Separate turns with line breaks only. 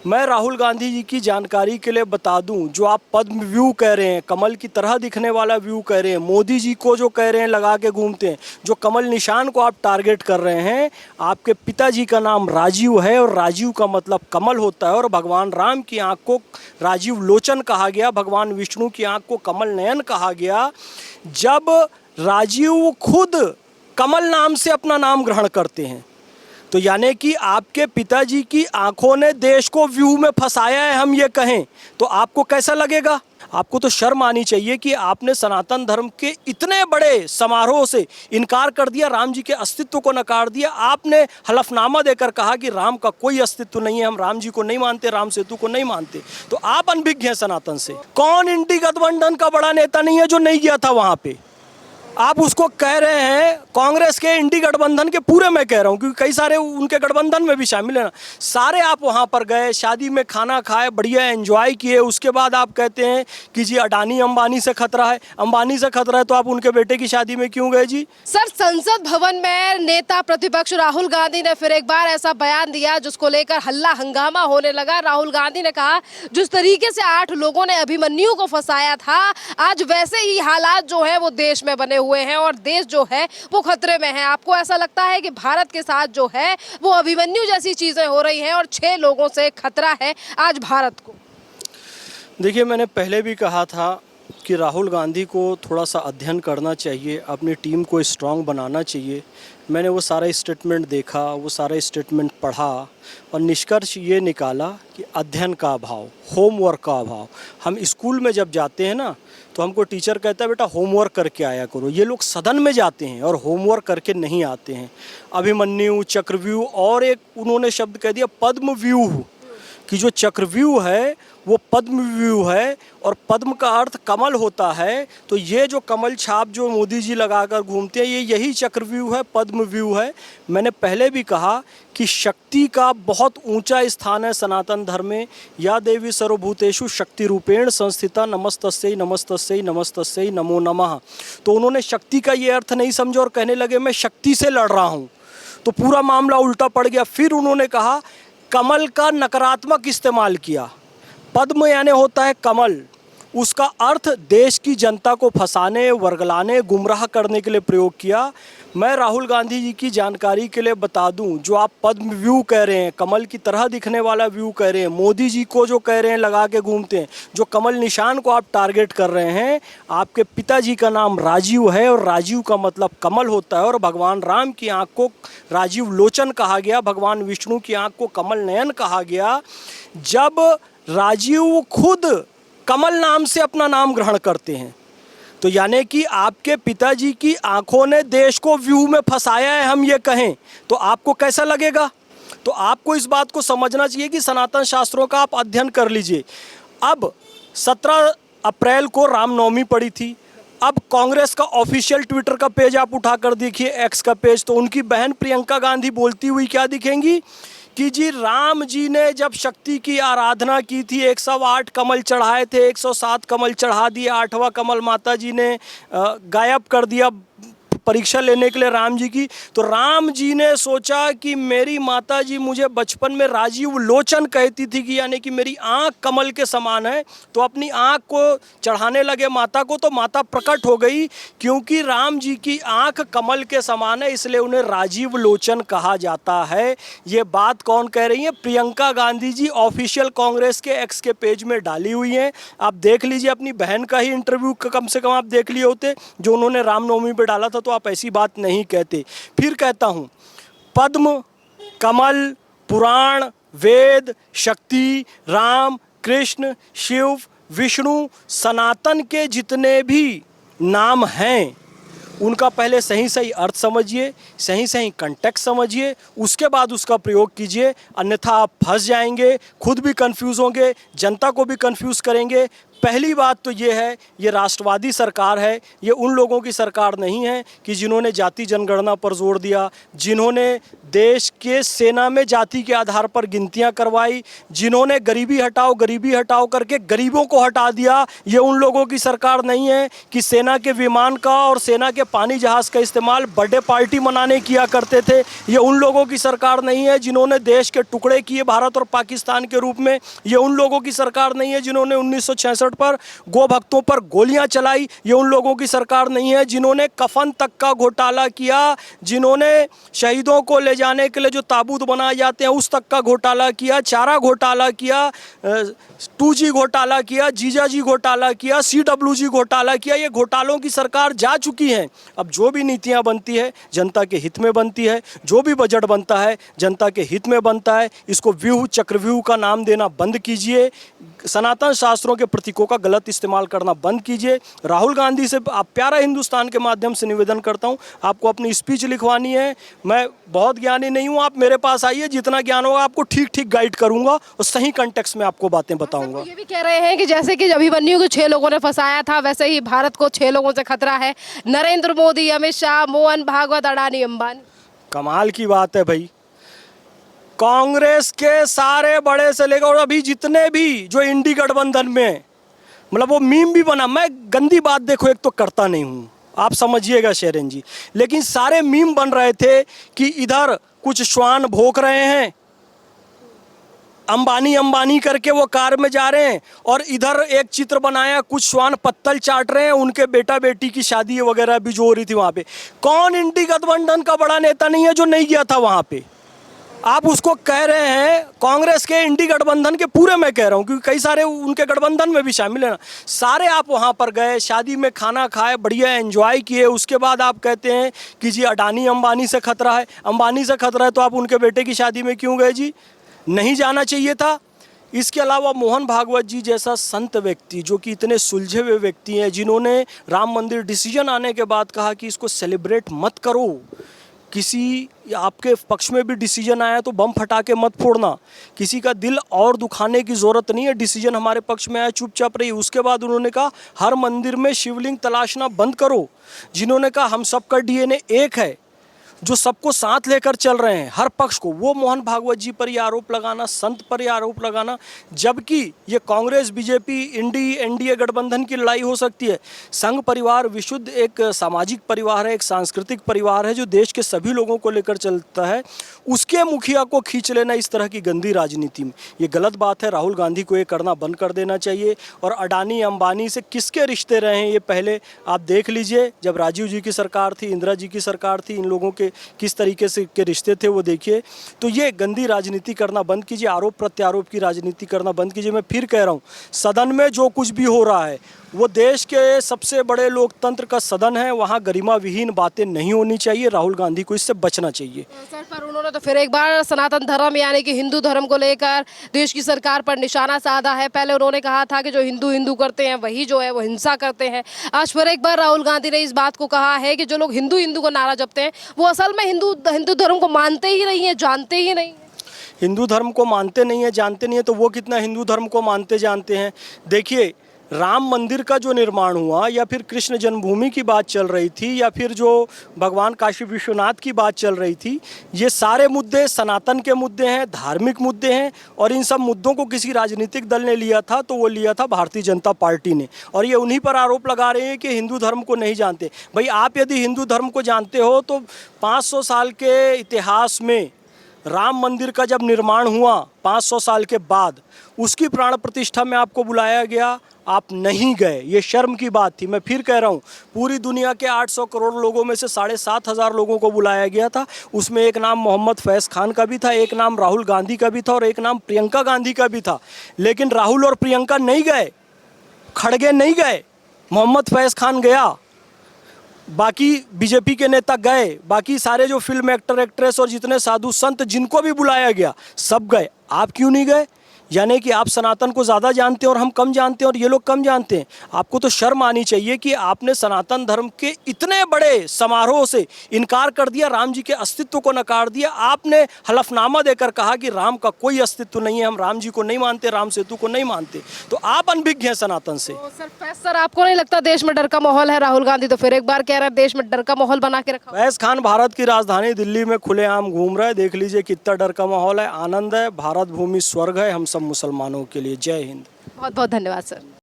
मैं राहुल गांधी जी की जानकारी के लिए बता दूं, जो आप पद्म व्यू कह रहे हैं, कमल की तरह दिखने वाला व्यू कह रहे हैं, मोदी जी को जो कह रहे हैं लगा के घूमते हैं, जो कमल निशान को आप टारगेट कर रहे हैं, आपके पिताजी का नाम राजीव है और राजीव का मतलब कमल होता है। और भगवान राम की आंख को राजीव लोचन कहा गया, भगवान विष्णु की आंख को कमल नयन कहा गया। जब राजीव खुद कमल नाम से अपना नाम ग्रहण करते हैं, तो यानी कि आपके पिताजी की आंखों ने देश को व्यू में फंसाया है, हम ये कहें तो आपको कैसा लगेगा? आपको तो शर्म आनी चाहिए कि आपने सनातन धर्म के इतने बड़े समारोह से इनकार कर दिया, राम जी के अस्तित्व को नकार दिया। आपने हलफनामा देकर कहा कि राम का कोई अस्तित्व नहीं है, हम राम जी को नहीं मानते, राम सेतु को नहीं मानते। तो आप अनभिज्ञ हैं सनातन से। कौन इंडी गठबंधन का बड़ा नेता नहीं है जो नहीं गया था वहां पे? आप उसको कह रहे हैं कांग्रेस के इंडी गठबंधन के, पूरे मैं कह रहा हूं क्योंकि कई सारे उनके गठबंधन में भी शामिल है ना। सारे आप वहां पर गए, शादी में खाना खाए, बढ़िया एंजॉय किए, उसके बाद आप कहते हैं कि जी अडानी अंबानी से खतरा है। अंबानी से खतरा है तो आप उनके बेटे की शादी में क्यों गए जी?
सर, संसद भवन में नेता प्रतिपक्ष राहुल गांधी ने फिर एक बार ऐसा बयान दिया जिसको लेकर हल्ला हंगामा होने लगा। राहुल गांधी ने कहा जिस तरीके से 8 लोगों ने अभिमन्यु को फंसाया था, आज वैसे ही हालात जो है वो देश में बने हुए हैं और देश जो है वो खतरे में है। आपको ऐसा लगता है कि भारत के साथ जो है वो अभिमन्यु जैसी चीजें हो रही हैं और 6 लोगों से खतरा है आज भारत को?
देखिए, मैंने पहले भी कहा था कि राहुल गांधी को थोड़ा सा अध्ययन करना चाहिए, अपनी टीम को स्ट्रांग बनाना चाहिए। मैंने वो सारा स्टेटमेंट देखा, वो सारा स्टेटमेंट पढ़ा और निष्कर्ष ये निकाला कि अध्ययन का अभाव, होमवर्क का अभाव। हम स्कूल में जब जाते हैं ना तो हमको टीचर कहता है बेटा होमवर्क करके आया करो। ये लोग सदन में जाते हैं और होमवर्क करके नहीं आते हैं। अभिमन्यु, चक्रव्यूह और एक उन्होंने शब्द कह दिया पद्मव्यूह, कि जो चक्रव्यूह है वो पद्मव्यूह है और पद्म का अर्थ कमल होता है। तो ये जो कमल छाप जो मोदी जी लगाकर घूमते हैं, ये यही चक्रव्यूह है, पद्मव्यूह है। मैंने पहले भी कहा कि शक्ति का बहुत ऊंचा स्थान है सनातन धर्म में। या देवी सर्वभूतेषु शक्ति रूपेण संस्थिता नमस्तस्यै नमस्तस्यै नमस्तस्यै नमो नमः। तो उन्होंने शक्ति का ये अर्थ नहीं समझा और कहने लगे मैं शक्ति से लड़ रहा हूँ, तो पूरा मामला उल्टा पड़ गया। फिर उन्होंने कहा कमल का नकारात्मक इस्तेमाल किया। पद्म यानी होता है कमल, उसका अर्थ देश की जनता को फंसाने, वर्गलाने, गुमराह करने के लिए प्रयोग किया। मैं राहुल गांधी जी की जानकारी के लिए बता दूं, जो आप पद्म व्यू कह रहे हैं, कमल की तरह दिखने वाला व्यू कह रहे हैं, मोदी जी को जो कह रहे हैं लगा के घूमते हैं, जो कमल निशान को आप टारगेट कर रहे हैं, आपके पिताजी का नाम राजीव है और राजीव का मतलब कमल होता है। और भगवान राम की आंख को राजीव लोचन कहा गया, भगवान विष्णु की आंख को कमल नयन कहा गया। जब राजीव खुद कमल नाम से अपना नाम ग्रहण करते हैं, तो यानी कि आपके पिताजी की आंखों ने देश को व्यू में फंसाया है, हम ये कहें तो आपको कैसा लगेगा? तो आपको इस बात को समझना चाहिए कि सनातन शास्त्रों का आप अध्ययन कर लीजिए। अब 17 अप्रैल को रामनवमी पड़ी थी। अब कांग्रेस का ऑफिशियल ट्विटर का पेज आप उठाकर देखिए, एक्स का पेज, तो उनकी बहन प्रियंका गांधी बोलती हुई क्या दिखेंगी कि जी राम जी ने जब शक्ति की आराधना की थी, 108 कमल चढ़ाए थे, 107 कमल चढ़ा दिए, 8वां कमल माता जी ने गायब कर दिया परीक्षा लेने के लिए राम जी की। तो राम जी ने सोचा कि मेरी माता जी मुझे बचपन में राजीव लोचन कहती थी कि यानी कि मेरी आंख कमल के समान है, तो अपनी आंख को चढ़ाने लगे माता को। तो माता प्रकट हो गई, क्योंकि राम जी की आंख कमल के समान है, इसलिए उन्हें राजीव लोचन कहा जाता है। ये बात कौन कह रही है? प्रियंका गांधी जी ऑफिशियल कांग्रेस के एक्स के पेज में डाली हुई हैं। आप देख लीजिए, अपनी बहन का ही इंटरव्यू कम से कम आप देख लिए होते जो उन्होंने रामनवमी पे डाला था, तो आप ऐसी बात नहीं कहते। फिर कहता हूं, पद्म, कमल, पुराण, वेद, शक्ति, राम, कृष्ण, शिव, विष्णु, सनातन के जितने भी नाम हैं, उनका पहले सही सही अर्थ समझिए, सही सही कंटेक्स्ट समझिए, उसके बाद उसका प्रयोग कीजिए। अन्यथा आप फंस जाएंगे, खुद भी कंफ्यूज होंगे, जनता को भी कंफ्यूज करेंगे। पहली बात तो ये है, ये राष्ट्रवादी सरकार है, ये उन लोगों की सरकार नहीं है कि जिन्होंने जाति जनगणना पर जोर दिया, जिन्होंने देश के सेना में जाति के आधार पर गिनतियां करवाई, जिन्होंने गरीबी हटाओ करके गरीबों को हटा दिया। ये उन लोगों की सरकार नहीं है कि सेना के विमान का और सेना के पानी जहाज का इस्तेमाल बर्थडे पार्टी मनाने किया करते थे। ये उन लोगों की सरकार नहीं है जिन्होंने देश के टुकड़े किए भारत और पाकिस्तान के रूप में। ये उन लोगों की सरकार नहीं है जिन्होंने 1966 पर गो भक्तों पर गोलियां चलाई। ये उन लोगों की सरकार नहीं है जिन्होंने कफन तक का घोटाला किया, जिन्होंने शहीदों को ले जाने के लिए जो ताबूत बनाए जाते हैं उस तक का घोटाला किया, चारा घोटाला किया, 2G घोटाला किया, जीजाजी घोटाला किया, CWG घोटाला किया। ये घोटालों की सरकार जा चुकी है। अब जो भी नीतियां बनती है जनता के हित में बनती है, जो भी बजट बनता है जनता के हित में बनता है। इसको व्यूह चक्रव्यूह का नाम देना बंद कीजिए, सनातन शास्त्रों के प्रतीकों का गलत इस्तेमाल करना बंद कीजिए। राहुल गांधी से आप प्यारा हिंदुस्तान के माध्यम से निवेदन करता हूं, आपको अपनी स्पीच लिखवानी है। मैं बहुत ज्ञानी नहीं हूं, आप मेरे पास आइए, जितना ज्ञान होगा आपको ठीक ठीक गाइड करूंगा और सही कंटेक्स्ट में आपको बातें बताऊंगा।
ये भी कह रहे हैं कि जैसे कि अभिमन्यु को 6 लोगों ने फंसाया था, वैसे ही भारत को 6 लोगों से खतरा है। नरेंद्र मोदी, अमित शाह, मोहन भागवत, अडानी, अंबानी।
कमाल की बात है भाई। कांग्रेस के सारे बड़े से लेकर और अभी जितने भी जो इंडी गठबंधन में, मतलब वो मीम भी बना। मैं गंदी बात देखो एक तो करता नहीं हूं, आप समझिएगा शेरन जी, लेकिन सारे मीम बन रहे थे कि इधर कुछ श्वान भौंक रहे हैं, अंबानी करके वो कार में जा रहे हैं, और इधर एक चित्र बनाया कुछ श्वान पत्तल चाट रहे हैं, उनके बेटा बेटी की शादी वगैरह भी जो हो रही थी वहां पे। कौन इंडी गठबंधन का बड़ा नेता नहीं है जो नहीं गया था वहां पे? आप उसको कह रहे हैं कांग्रेस के इंडी गठबंधन के, पूरे मैं कह रहा हूं क्योंकि कई सारे उनके गठबंधन में भी शामिल है ना। सारे आप वहां पर गए, शादी में खाना खाए, बढ़िया एंजॉय किए, उसके बाद आप कहते हैं कि जी अडानी अंबानी से खतरा है। अंबानी से खतरा है तो आप उनके बेटे की शादी में क्यों गए जी? नहीं जाना चाहिए था। इसके अलावा मोहन भागवत जी जैसा संत व्यक्ति, जो कि इतने सुलझे हुए व्यक्ति हैं, जिन्होंने राम मंदिर डिसीजन आने के बाद कहा कि इसको सेलिब्रेट मत करो, किसी आपके पक्ष में भी डिसीजन आया तो बम फटाके मत फोड़ना, किसी का दिल और दुखाने की ज़रूरत नहीं है, डिसीजन हमारे पक्ष में आया चुपचाप रही। उसके बाद उन्होंने कहा हर मंदिर में शिवलिंग तलाशना बंद करो, जिन्होंने कहा हम सबका DNA एक है, जो सबको साथ लेकर चल रहे हैं हर पक्ष को, वो मोहन भागवत जी पर यह आरोप लगाना, संत पर यह आरोप लगाना, जबकि ये कांग्रेस बीजेपी इंडी NDA गठबंधन की लड़ाई हो सकती है। संघ परिवार विशुद्ध एक सामाजिक परिवार है, एक सांस्कृतिक परिवार है जो देश के सभी लोगों को लेकर चलता है। उसके मुखिया को खींच लेना इस तरह की गंदी राजनीति में, ये गलत बात है। राहुल गांधी को ये करना बंद कर देना चाहिए। और अडानी अंबानी से किसके रिश्ते रहे हैं ये पहले आप देख लीजिए। जब राजीव जी की सरकार थी, इंदिरा जी की सरकार थी, इन लोगों के किस तरीके से के रिश्ते थे वो देखिए। तो ये गंदी राजनीति करना बंद कीजिए, आरोप प्रत्यारोप की राजनीति करना बंद कीजिए। मैं फिर कह रहा हूँ, सदन में जो कुछ भी हो रहा है वो देश के सबसे बड़े लोकतंत्र का सदन है, वहाँ गरिमा विहीन बातें नहीं होनी चाहिए। राहुल गांधी को इससे बचना चाहिए।
सर, पर उन्होंने तो फिर एक बार सनातन धर्म यानी कि हिंदू धर्म को लेकर देश की सरकार पर निशाना साधा है। पहले उन्होंने कहा था कि जो हिंदू करते हैं वही जो है वो हिंसा करते हैं। आज फिर एक बार राहुल गांधी ने इस बात को कहा है कि जो लोग हिंदू को नारा जपते हैं वो असल में हिंदू धर्म को मानते ही नहीं है, जानते ही नहीं है।
हिंदू धर्म को मानते नहीं है, जानते नहीं है, तो वो कितना हिंदू धर्म को मानते जानते हैं। देखिए, राम मंदिर का जो निर्माण हुआ, या फिर कृष्ण जन्मभूमि की बात चल रही थी, या फिर जो भगवान काशी विश्वनाथ की बात चल रही थी, ये सारे मुद्दे सनातन के मुद्दे हैं, धार्मिक मुद्दे हैं। और इन सब मुद्दों को किसी राजनीतिक दल ने लिया था तो वो लिया था भारतीय जनता पार्टी ने। और ये उन्हीं पर आरोप लगा रहे हैं कि हिंदू धर्म को नहीं जानते। भाई, आप यदि हिंदू धर्म को जानते हो तो 500 साल के इतिहास में राम मंदिर का जब निर्माण हुआ 500 साल के बाद, उसकी प्राण प्रतिष्ठा में आपको बुलाया गया, आप नहीं गए। ये शर्म की बात थी। मैं फिर कह रहा हूँ, पूरी दुनिया के 800 करोड़ लोगों में से 7,500 लोगों को बुलाया गया था। उसमें एक नाम मोहम्मद फैज़ खान का भी था, एक नाम राहुल गांधी का भी था, और एक नाम प्रियंका गांधी का भी था। लेकिन राहुल और प्रियंका नहीं गए, खड़गे नहीं गए, मोहम्मद फैज़ खान गया, बाकी बीजेपी के नेता गए, बाकी सारे जो फिल्म एक्टर एक्ट्रेस और जितने साधु संत जिनको भी बुलाया गया सब गए। आप क्यों नहीं गए? यानी कि आप सनातन को ज़्यादा जानते हैं और हम कम जानते हैं और ये लोग कम जानते हैं। आपको तो शर्म आनी चाहिए कि आपने सनातन धर्म के इतने बड़े समारोह से इनकार कर दिया, राम जी के अस्तित्व को नकार दिया। आपने हलफनामा देकर कहा कि राम का कोई अस्तित्व नहीं है, हम राम जी को नहीं मानते, राम सेतु को नहीं मानते। तो आप अनभिज्ञ हैं सनातन से।
तो सर आपको नहीं लगता देश में डर का माहौल है? राहुल गांधी तो फिर एक बार कह रहे हैं देश में डर का माहौल बना के रखा।
फैज खान भारत की राजधानी दिल्ली में खुलेआम घूम रहा है, देख लीजिए कितना डर का माहौल है। आनंद है, भारत भूमि स्वर्ग है हम सब मुसलमानों के लिए। जय हिंद।
बहुत बहुत धन्यवाद सर।